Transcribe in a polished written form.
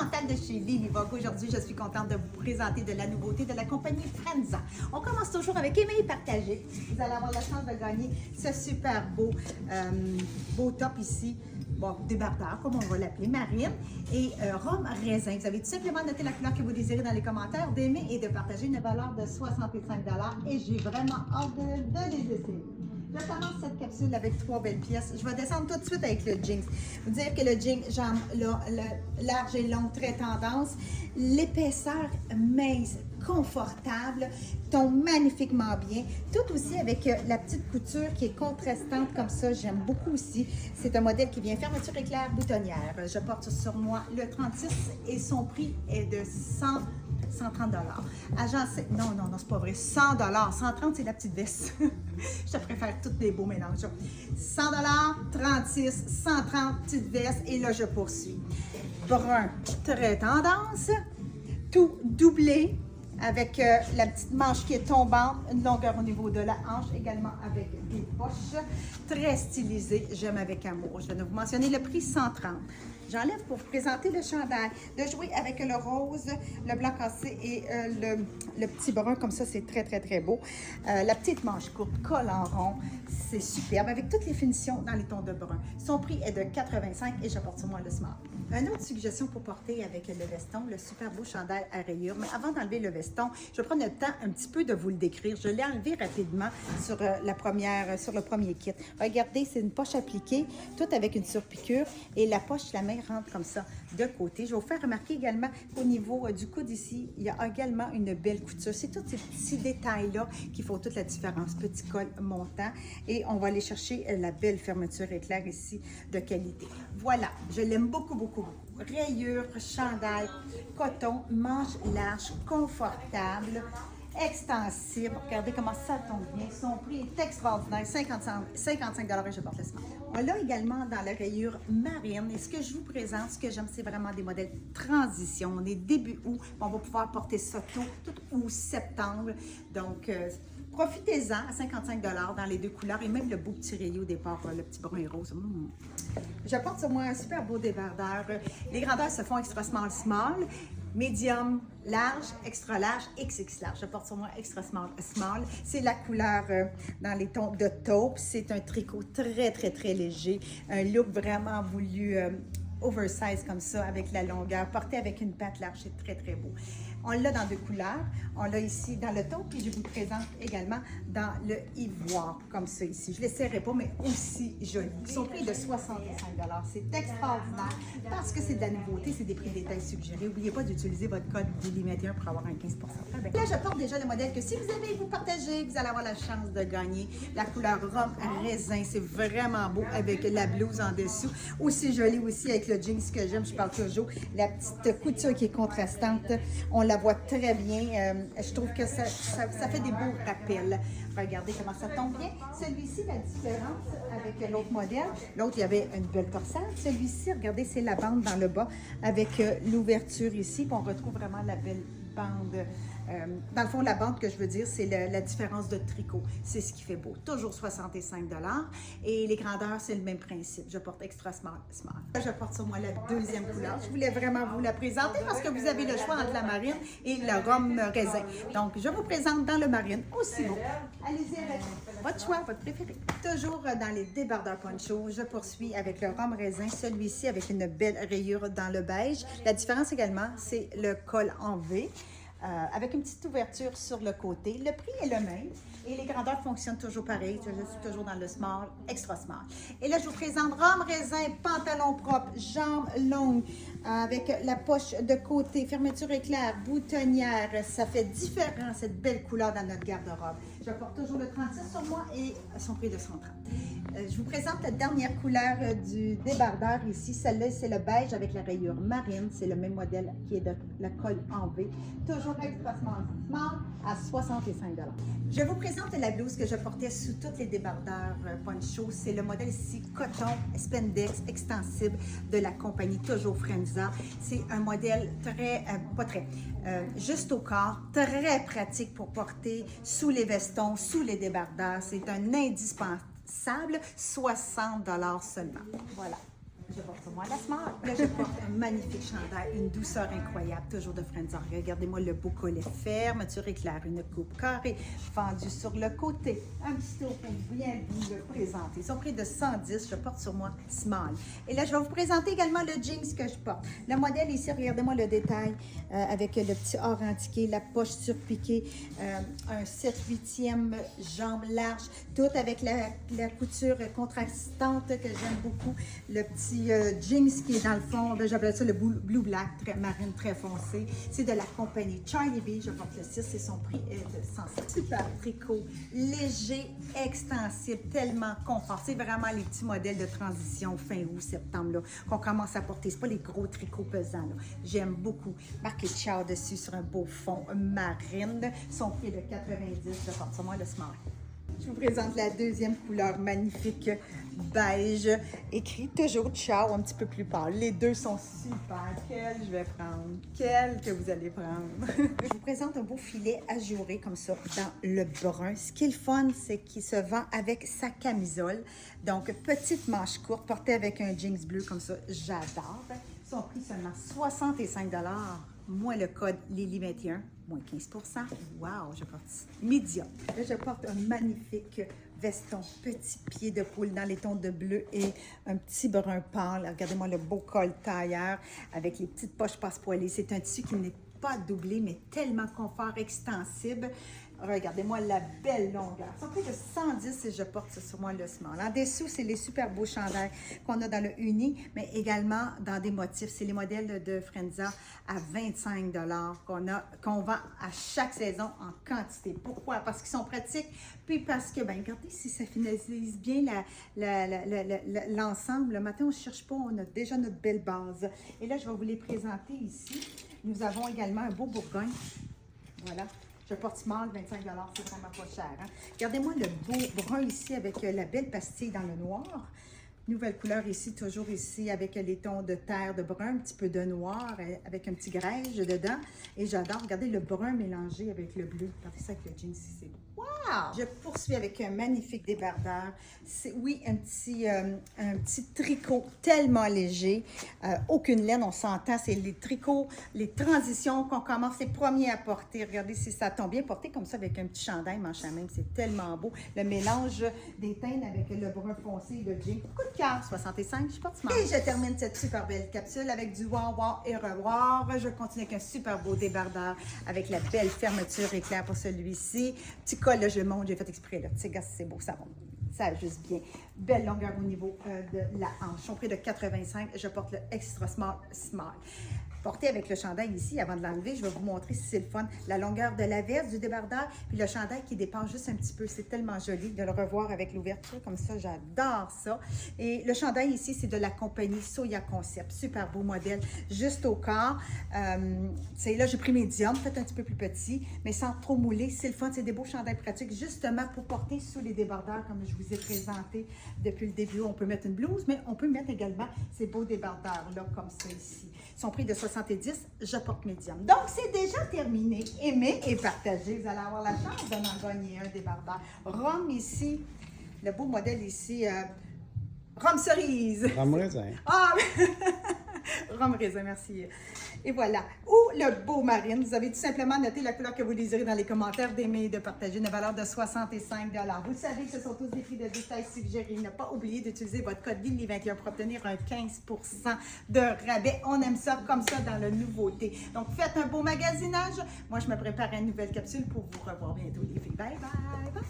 Chantal de chez Lily Vogue. Aujourd'hui, je suis contente de vous présenter de la nouveauté de la compagnie Frenza. On commence toujours avec Aimer et partager. Vous allez avoir la chance de gagner ce super beau top ici. Bon, débardeur, comme on va l'appeler, marine, et rhum raisin. Vous avez tout simplement noté la couleur que vous désirez dans les commentaires, d'aimer et de partager une valeur de 65 $ et j'ai vraiment hâte de les essayer. Je commence cette capsule avec 3 belles pièces. Je vais descendre tout de suite avec le jeans. Vous dire que le jean, jambe large et longue, très tendance. L'épaisseur mince, confortable, tombe magnifiquement bien. Tout aussi avec la petite couture qui est contrastante comme ça. J'aime beaucoup aussi. C'est un modèle qui vient fermeture éclair boutonnière. Je porte sur moi le 36 et son prix est de 130 $. Agencé, non, c'est pas vrai. 100 $. 130 c'est la petite veste. Je te préfère tous les beaux mélanges. 100 $, 36, 130, petite veste. Et là, je poursuis. Brun, très tendance. Tout doublé avec la petite manche qui est tombante, une longueur au niveau de la hanche, également avec des poches. Très stylisé, j'aime avec amour. Je vais vous mentionner le prix 130. J'enlève pour vous présenter le chandail. De jouer avec le rose, le blanc cassé et le petit brun, comme ça, c'est très, très, très beau. La petite manche courte, col en rond, c'est superbe, avec toutes les finitions dans les tons de brun. Son prix est de 85 et je porte sur moi le smart. Une autre suggestion pour porter avec le veston, le super beau chandail à rayures. Mais avant d'enlever le veston, je vais prendre le temps un petit peu de vous le décrire. Je l'ai enlevé rapidement sur le premier kit. Regardez, c'est une poche appliquée, toute avec une surpiqûre et la poche, la main rentre comme ça de côté. Je vais vous faire remarquer également qu'au niveau du coude ici, il y a également une belle couture. C'est tous ces petits détails-là qui font toute la différence. Petit col montant et on va aller chercher la belle fermeture éclair ici de qualité. Voilà, je l'aime beaucoup, beaucoup, beaucoup. Rayures, chandail, coton, manche large, confortable, extensible. Regardez comment ça tombe bien. Son prix est extraordinaire, 55 $ et je porte le smart. On l'a également dans la rayure marine. Et ce que je vous présente, ce que j'aime, c'est vraiment des modèles transition. On est début août, on va pouvoir porter ça tout août, septembre. Donc, profitez-en à 55 $ dans les deux couleurs et même le beau petit rayon au départ, le petit brun et rose. Je porte sur moi un super beau débardeur. Les grandeurs se font extra small, medium, large, extra large, XX large. Je porte sur moi extra small. C'est la couleur dans les tons de taupe. C'est un tricot très, très, très léger. Un look vraiment voulu oversize comme ça, avec la longueur, porté avec une patte large, c'est très, très beau. On l'a dans deux couleurs. On l'a ici dans le taupe, puis je vous le présente également dans le ivoire, comme ça ici. Je ne l'essaierai pas, mais aussi joli. Son prix est de 65 $. C'est extraordinaire parce que c'est de la nouveauté, c'est des prix détails suggérés. N'oubliez pas d'utiliser votre code DILY21 pour avoir un 15 %. Là, je porte déjà le modèle que si vous avez, vous partagez, vous allez avoir la chance de gagner. La couleur rhum raisin, c'est vraiment beau avec la blouse en dessous. Aussi joli aussi avec le jeans que j'aime, je parle toujours. La petite couture qui est contrastante, on la voit très bien. Je trouve que ça fait des beaux rappels. Regardez comment ça tombe bien. Celui-ci, la différence avec l'autre modèle, l'autre, il y avait une belle torsade. Celui-ci, regardez, c'est la bande dans le bas avec l'ouverture ici. Puis on retrouve vraiment la belle bande. Dans le fond, la bande que je veux dire, c'est la différence de tricot. C'est ce qui fait beau. Toujours 65 $. Et les grandeurs, c'est le même principe. Je porte extra small. Je porte sur moi la deuxième couleur. Je voulais vraiment vous la présenter parce que vous avez le choix entre la marine et le rhum raisin. Donc, je vous présente dans le marine aussi beau. Allez-y avec votre choix, votre préféré. Toujours dans les débardeurs poncho, je poursuis avec le rhum raisin. Celui-ci avec une belle rayure dans le beige. La différence également, c'est le col en V. Avec une petite ouverture sur le côté. Le prix est le même et les grandeurs fonctionnent toujours pareil. Je suis toujours dans le small, extra small. Et là, je vous présente rhum raisin, pantalon propre, jambes longues, avec la poche de côté, fermeture éclair, boutonnière. Ça fait différent, cette belle couleur dans notre garde-robe. Je porte toujours le 36 sur moi et son prix de 130. Je vous présente la dernière couleur du débardeur ici. Celle-là, c'est le beige avec la rayure marine. C'est le même modèle qui est de la colle en V. Toujours extra small à 65 $. Je vous présente la blouse que je portais sous tous les débardeurs poncho. C'est le modèle ici coton spandex extensible de la compagnie toujours Frenza. C'est un modèle juste au corps, très pratique pour porter sous les vestons, sous les débardeurs. C'est un indispensable, 60 $ seulement. Voilà. Je porte sur moi la smart. Là, je porte un magnifique chandail, une douceur incroyable, toujours de Frenza. Regardez-moi le beau collet fermeture éclair, une coupe carrée, fendue sur le côté. Un petit tour pour bien vous le présenter. Ils sont près de 110, je porte sur moi small. Et là, je vais vous présenter également le jeans que je porte. Le modèle ici, regardez-moi le détail avec le petit or indiqué, la poche surpiquée, un 7/8e jambe large, tout avec la couture contrastante que j'aime beaucoup. Le petit jeans qui est dans le fond, j'appelle ça le blue black, très marine, très foncé. C'est de la compagnie Charlie B. Je porte le 6 et son prix est de 107. Super tricot, léger, extensible, tellement confort. C'est vraiment les petits modèles de transition fin août, septembre qu'on commence à porter. C'est pas les gros tricots pesants. J'aime beaucoup. Marqué Ciao dessus sur un beau fond marine. Son prix est de 90. Je porte sur moi le smart. Je vous présente la deuxième couleur magnifique, beige, écrit toujours Ciao, un petit peu plus pâle. Les deux sont super. Quelle je vais prendre? Quelle que vous allez prendre? Je vous présente un beau filet ajouré comme ça dans le brun. Ce qui est le fun, c'est qu'il se vend avec sa camisole. Donc, petite manche courte, portée avec un jeans bleu comme ça, j'adore. Son prix seulement 65 $. Moi, le code Lily21, moins 15 %. Wow, je porte médium. Là, je porte un magnifique veston, petit pied de poule dans les tons de bleu et un petit brun pâle. Regardez-moi le beau col tailleur avec les petites poches passe-poilées. C'est un tissu qui n'est pas doublé, mais tellement confort, extensible. Regardez-moi la belle longueur. Ça fait de 110 et je porte ça sur moi le small. En dessous, c'est les super beaux chandails qu'on a dans le uni, mais également dans des motifs. C'est les modèles de Frenza à 25 $ qu'on vend à chaque saison en quantité. Pourquoi? Parce qu'ils sont pratiques, puis parce que, ben regardez si ça finalise bien l'ensemble. Le matin, on ne cherche pas, on a déjà notre belle base. Et là, je vais vous les présenter ici. Nous avons également un beau Bourgogne. Voilà. Je porte small, 25 $, c'est vraiment pas cher. Hein? Regardez-moi le beau brun ici avec la belle pastille dans le noir. Nouvelle couleur ici, toujours ici avec les tons de terre, de brun, un petit peu de noir, avec un petit grège dedans. Et j'adore, regardez le brun mélangé avec le bleu. Regardez ça avec le jean ici, c'est beau. Wow! Je poursuis avec un magnifique débardeur. C'est, oui, un petit tricot tellement léger. Aucune laine, on s'entend. C'est les tricots, les transitions qu'on commence les premiers à porter. Regardez si ça tombe bien porté comme ça avec un petit chandail manche à main. C'est tellement beau. Le mélange des teintes avec le brun foncé et le jean. Coup de cœur, 65, je porte smart. Et je termine cette super belle capsule avec du wow, wow et revoir. Je continue avec un super beau débardeur avec la belle fermeture éclair pour celui-ci. Petit col, là, je le montre, j'ai fait exprès, là. Tu sais, gars, c'est beau, ça monte. Ça ajuste bien. Belle longueur au niveau de la hanche. Son prix de 85, je porte le Extra Small Small. Porté avec le chandail ici, avant de l'enlever, je vais vous montrer si c'est le fun. La longueur de la veste du débardeur, puis le chandail qui dépasse juste un petit peu. C'est tellement joli de le revoir avec l'ouverture comme ça. J'adore ça. Et le chandail ici, c'est de la compagnie Soya Concept. Super beau modèle, juste au corps. Là, j'ai pris médium, peut-être un petit peu plus petit, mais sans trop mouler. C'est le fun, c'est des beaux chandails pratiques, justement pour porter sous les débardeurs, comme je vous ai présenté depuis le début. On peut mettre une blouse, mais on peut mettre également ces beaux débardeurs-là, comme ça ici. Son prix de 70, je porte médium. Donc, c'est déjà terminé. Aimez et partagez. Vous allez avoir la chance d'en gagner un débardeur. Rhum ici, le beau modèle ici, rhum cerise. Rhum raisin. Ah! Rhum raisin, merci. Et voilà. Ou le beau marine. Vous avez tout simplement noté la couleur que vous désirez dans les commentaires, d'aimer et de partager. Une valeur de 65 $. Vous savez que ce sont tous des prix de détail suggérés. Ne pas oublier d'utiliser votre code LILY21 pour obtenir un 15 % de rabais. On aime ça comme ça dans la nouveauté. Donc, faites un beau magasinage. Moi, je me prépare à une nouvelle capsule pour vous revoir bientôt, les filles. Bye, bye, bye.